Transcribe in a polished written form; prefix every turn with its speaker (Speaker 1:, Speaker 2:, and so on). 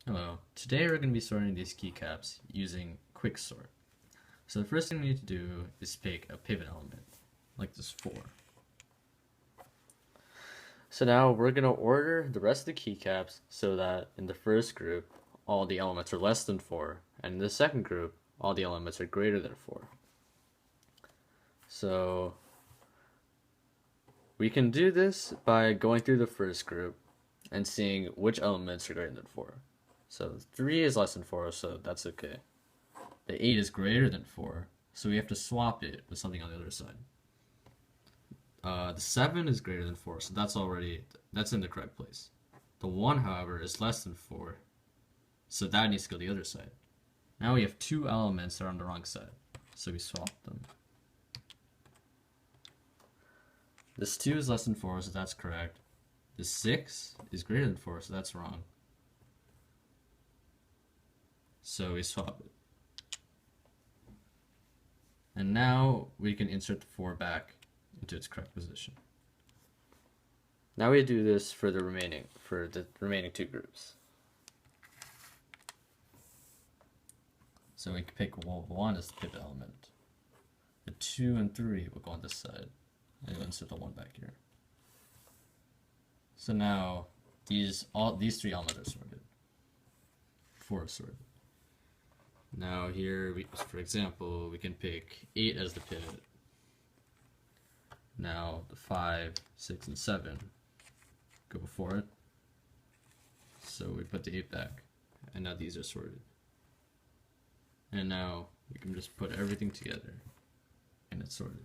Speaker 1: Hello. Today we're going to be sorting these keycaps using Quicksort. So the first thing we need to do is pick a pivot element, like this 4. So now we're going to order the rest of the keycaps so that in the first group all the elements are less than 4, and in the second group all the elements are greater than 4. So we can do this by going through the first group and seeing which elements are greater than 4. So 3 is less than 4, so that's okay. The 8 is greater than 4, so we have to swap it with something on the other side. The 7 is greater than 4, so that's in the correct place. The 1, however, is less than 4, so that needs to go the other side. Now we have 2 elements that are on the wrong side, so we swap them. This 2 is less than 4, so that's correct. The 6 is greater than 4, so that's wrong. So we swap it. And now we can insert the 4 back into its correct position. Now we do this for the remaining 2 groups. So we can pick 1 as the pivot element. The 2 and 3 will go on this side, and we'll insert the 1 back here. So now these 3 elements are sorted. 4 are sorted. Now here, for example, we can pick 8 as the pivot. Now the 5, 6, and 7 go before it. So we put the 8 back, and now these are sorted. And now we can just put everything together, and it's sorted.